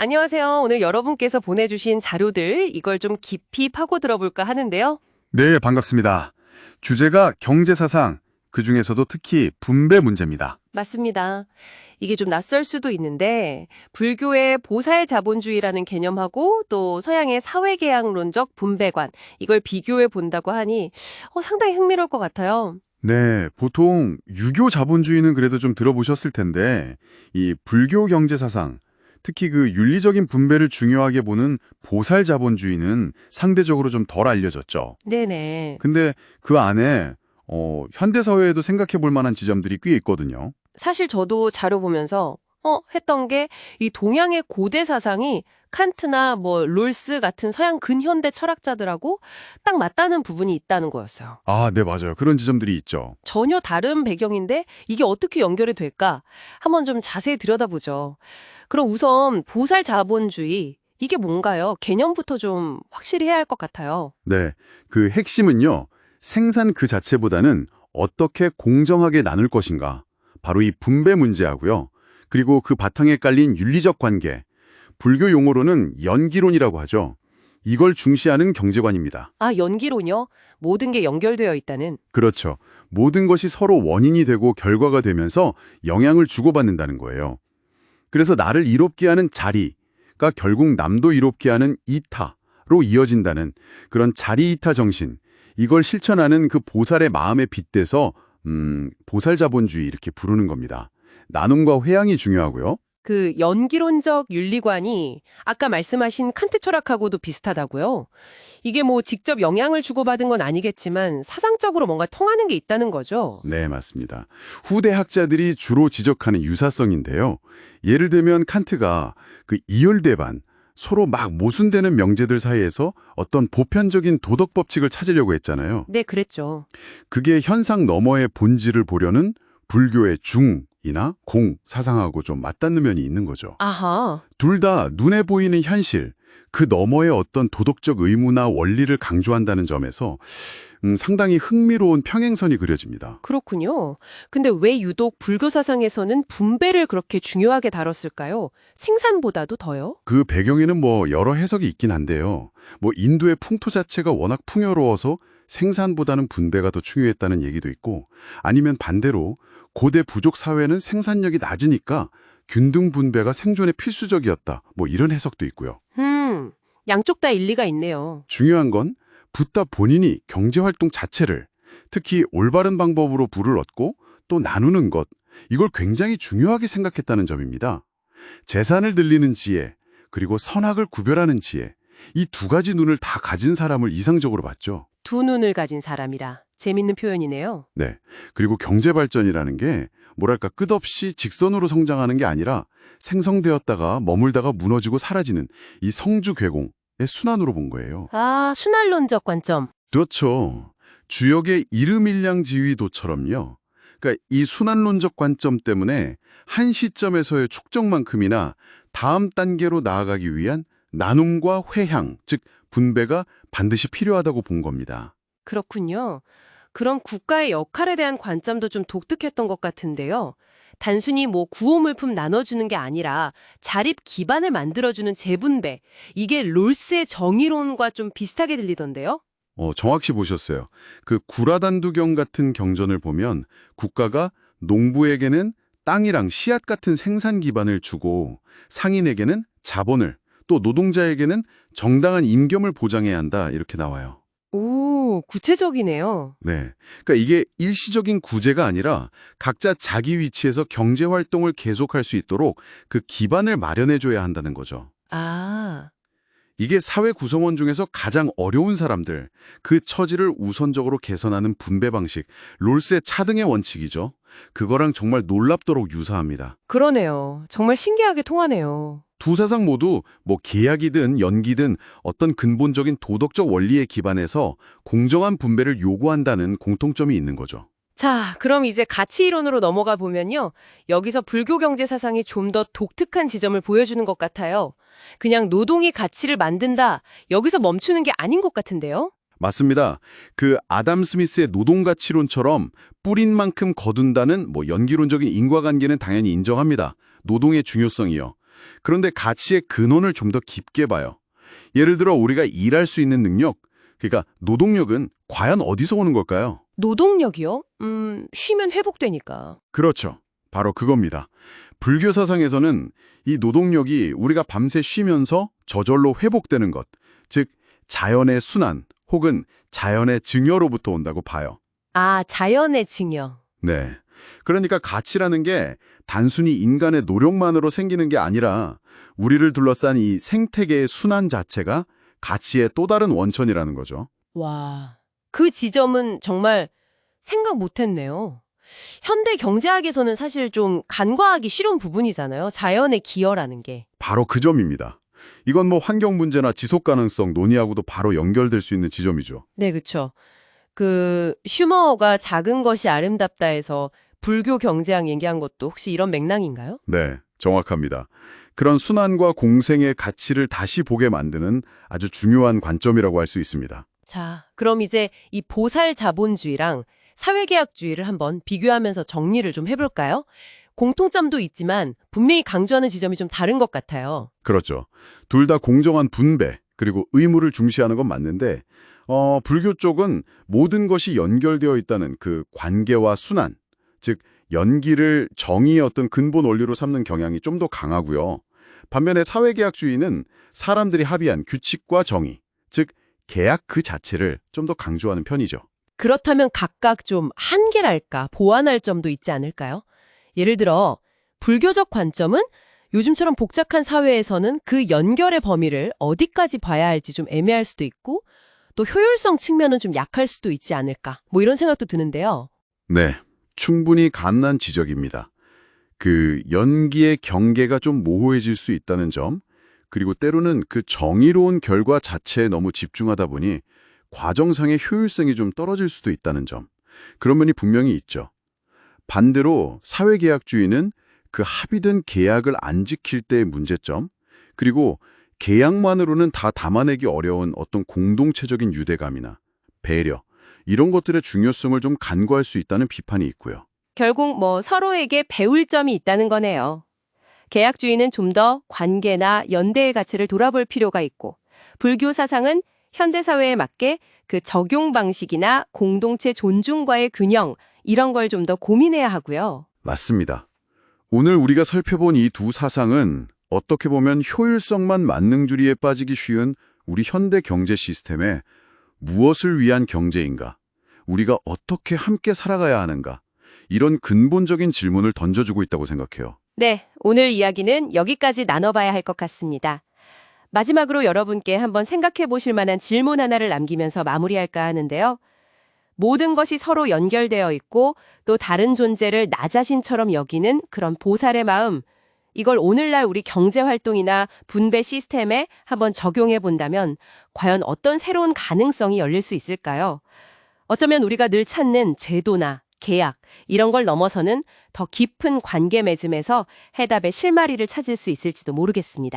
안녕하세요. 오늘 여러분께서 보내주신 자료들, 이걸 좀 깊이 파고 들어볼까 하는데요. 네, 반갑습니다. 주제가 경제사상, 그중에서도 특히 분배 문제입니다. 맞습니다. 이게 좀 낯설 수도 있는데, 불교의 보살자본주의라는 개념하고 또 서양의 사회계약론적 분배관, 이걸 비교해 본다고 하니 상당히 흥미로울 것 같아요. 네, 보통 유교 자본주의는 그래도 좀 들어보셨을 텐데 이 불교 경제사상, 특히 그 윤리적인 분배를 중요하게 보는 보살 자본주의는 상대적으로 좀 덜 알려졌죠. 네네. 근데 그 안에 현대 사회에도 생각해 볼 만한 지점들이 꽤 있거든요. 사실 저도 자료 보면서 했던 게 이 동양의 고대 사상이 칸트나 뭐 롤스 같은 서양 근현대 철학자들하고 딱 맞다는 부분이 있다는 거였어요. 아, 네, 맞아요. 그런 지점들이 있죠. 전혀 다른 배경인데 이게 어떻게 연결이 될까? 한번 좀 자세히 들여다보죠. 그럼 우선 보살 자본주의 이게 뭔가요? 개념부터 좀 확실히 해야 할 것 같아요. 네, 그 핵심은요. 생산 그 자체보다는 어떻게 공정하게 나눌 것인가. 바로 이 분배 문제하고요. 그리고 그 바탕에 깔린 윤리적 관계. 불교 용어로는 연기론이라고 하죠. 이걸 중시하는 경제관입니다. 아, 연기론요? 모든 게 연결되어 있다는. 그렇죠. 모든 것이 서로 원인이 되고 결과가 되면서 영향을 주고받는다는 거예요. 그래서 나를 이롭게 하는 자리가 결국 남도 이롭게 하는 이타로 이어진다는 그런 자리이타 정신, 이걸 실천하는 그 보살의 마음에 빗대서 보살자본주의 이렇게 부르는 겁니다. 나눔과 회양이 중요하고요. 그 연기론적 윤리관이 아까 말씀하신 칸트 철학하고도 비슷하다고요? 이게 뭐 직접 영향을 주고받은 건 아니겠지만 사상적으로 뭔가 통하는 게 있다는 거죠? 네, 맞습니다. 후대 학자들이 주로 지적하는 유사성인데요. 예를 들면 칸트가 그 이율배반, 서로 막 모순되는 명제들 사이에서 어떤 보편적인 도덕 법칙을 찾으려고 했잖아요. 네, 그랬죠. 그게 현상 너머의 본질을 보려는 불교의 중이나 공 사상하고 좀 맞닿는 면이 있는 거죠. 아하. 둘 다 눈에 보이는 현실, 그 너머의 어떤 도덕적 의무나 원리를 강조한다는 점에서 상당히 흥미로운 평행선이 그려집니다. 그렇군요. 근데 왜 유독 불교 사상에서는 분배를 그렇게 중요하게 다뤘을까요? 생산보다도 더요? 그 배경에는 뭐 여러 해석이 있긴 한데요. 뭐 인도의 풍토 자체가 워낙 풍요로워서 생산보다는 분배가 더 중요했다는 얘기도 있고, 아니면 반대로 고대 부족 사회는 생산력이 낮으니까 균등 분배가 생존에 필수적이었다. 뭐 이런 해석도 있고요. 양쪽 다 일리가 있네요. 중요한 건 붓다 본인이 경제활동 자체를, 특히 올바른 방법으로 부를 얻고 또 나누는 것, 이걸 굉장히 중요하게 생각했다는 점입니다. 재산을 늘리는 지혜, 그리고 선악을 구별하는 지혜, 이 두 가지 눈을 다 가진 사람을 이상적으로 봤죠. 두 눈을 가진 사람이라. 재밌는 표현이네요. 네. 그리고 경제발전이라는 게 뭐랄까 끝없이 직선으로 성장하는 게 아니라 생성되었다가 머물다가 무너지고 사라지는 이 성주괴공의 순환으로 본 거예요. 아, 순환론적 관점. 그렇죠. 주역의 이르밀량지위도처럼요. 그러니까 이 순환론적 관점 때문에 한 시점에서의 축적만큼이나 다음 단계로 나아가기 위한 나눔과 회향, 즉 분배가 반드시 필요하다고 본 겁니다. 그렇군요. 그럼 국가의 역할에 대한 관점도 좀 독특했던 것 같은데요. 단순히 뭐 구호물품 나눠주는 게 아니라 자립 기반을 만들어주는 재분배. 이게 롤스의 정의론과 좀 비슷하게 들리던데요. 정확히 보셨어요. 그 구라단두경 같은 경전을 보면 국가가 농부에게는 땅이랑 씨앗 같은 생산 기반을 주고 상인에게는 자본을, 또 노동자에게는 정당한 임금을 보장해야 한다 이렇게 나와요. 오, 구체적이네요. 네. 그러니까 이게 일시적인 구제가 아니라 각자 자기 위치에서 경제 활동을 계속할 수 있도록 그 기반을 마련해 줘야 한다는 거죠. 아, 이게 사회 구성원 중에서 가장 어려운 사람들, 그 처지를 우선적으로 개선하는 분배 방식, 롤스의 차등의 원칙이죠. 그거랑 정말 놀랍도록 유사합니다. 그러네요. 정말 신기하게 통하네요. 두 사상 모두 뭐 계약이든 연기든 어떤 근본적인 도덕적 원리에 기반해서 공정한 분배를 요구한다는 공통점이 있는 거죠. 자, 그럼 이제 가치 이론으로 넘어가 보면요. 여기서 불교 경제 사상이 좀 더 독특한 지점을 보여주는 것 같아요. 그냥 노동이 가치를 만든다. 여기서 멈추는 게 아닌 것 같은데요. 맞습니다. 그 아담 스미스의 노동가치론처럼 뿌린 만큼 거둔다는 뭐 연기론적인 인과관계는 당연히 인정합니다. 노동의 중요성이요. 그런데 가치의 근원을 좀 더 깊게 봐요. 예를 들어 우리가 일할 수 있는 능력, 그러니까 노동력은 과연 어디서 오는 걸까요? 노동력이요? 쉬면 회복되니까. 그렇죠. 바로 그겁니다. 불교 사상에서는 이 노동력이 우리가 밤새 쉬면서 저절로 회복되는 것, 즉 자연의 순환 혹은 자연의 증여로부터 온다고 봐요. 아, 자연의 증여. 네. 그러니까 가치라는 게 단순히 인간의 노력만으로 생기는 게 아니라 우리를 둘러싼 이 생태계의 순환 자체가 가치의 또 다른 원천이라는 거죠. 와, 그 지점은 정말 생각 못했네요. 현대 경제학에서는 사실 좀 간과하기 쉬운 부분이잖아요. 자연의 기여라는 게. 바로 그 점입니다. 이건 뭐 환경 문제나 지속 가능성 논의하고도 바로 연결될 수 있는 지점이죠. 네, 그렇죠. 그 슈머가 작은 것이 아름답다에서 불교 경제학 얘기한 것도 혹시 이런 맥락인가요? 네, 정확합니다. 그런 순환과 공생의 가치를 다시 보게 만드는 아주 중요한 관점이라고 할 수 있습니다. 자, 그럼 이제 이 보살 자본주의랑 사회계약주의를 한번 비교하면서 정리를 좀 해볼까요? 공통점도 있지만 분명히 강조하는 지점이 좀 다른 것 같아요. 그렇죠. 둘 다 공정한 분배, 그리고 의무를 중시하는 건 맞는데 불교 쪽은 모든 것이 연결되어 있다는 그 관계와 순환, 즉 연기를 정의의 어떤 근본 원리로 삼는 경향이 좀 더 강하고요. 반면에 사회계약주의는 사람들이 합의한 규칙과 정의, 즉 계약 그 자체를 좀 더 강조하는 편이죠. 그렇다면 각각 좀 한계랄까, 보완할 점도 있지 않을까요? 예를 들어 불교적 관점은 요즘처럼 복잡한 사회에서는 그 연결의 범위를 어디까지 봐야 할지 좀 애매할 수도 있고 또 효율성 측면은 좀 약할 수도 있지 않을까, 뭐 이런 생각도 드는데요. 네, 충분히 가능한 지적입니다. 그 연기의 경계가 좀 모호해질 수 있다는 점, 그리고 때로는 그 정의로운 결과 자체에 너무 집중하다 보니 과정상의 효율성이 좀 떨어질 수도 있다는 점, 그런 면이 분명히 있죠. 반대로 사회계약주의는 그 합의된 계약을 안 지킬 때의 문제점, 그리고 계약만으로는 다 담아내기 어려운 어떤 공동체적인 유대감이나 배려, 이런 것들의 중요성을 좀 간과할 수 있다는 비판이 있고요. 결국 뭐 서로에게 배울 점이 있다는 거네요. 계약주의는 좀 더 관계나 연대의 가치를 돌아볼 필요가 있고, 불교 사상은 현대사회에 맞게 그 적용 방식이나 공동체 존중과의 균형, 이런 걸 좀 더 고민해야 하고요. 맞습니다. 오늘 우리가 살펴본 이 두 사상은 어떻게 보면 효율성만 만능주의에 빠지기 쉬운 우리 현대 경제 시스템에 무엇을 위한 경제인가, 우리가 어떻게 함께 살아가야 하는가, 이런 근본적인 질문을 던져주고 있다고 생각해요. 네, 오늘 이야기는 여기까지 나눠봐야 할 것 같습니다. 마지막으로 여러분께 한번 생각해 보실 만한 질문 하나를 남기면서 마무리할까 하는데요. 모든 것이 서로 연결되어 있고 또 다른 존재를 나 자신처럼 여기는 그런 보살의 마음, 이걸 오늘날 우리 경제활동이나 분배 시스템에 한번 적용해 본다면 과연 어떤 새로운 가능성이 열릴 수 있을까요? 어쩌면 우리가 늘 찾는 제도나 계약, 이런 걸 넘어서는 더 깊은 관계 맺음에서 해답의 실마리를 찾을 수 있을지도 모르겠습니다.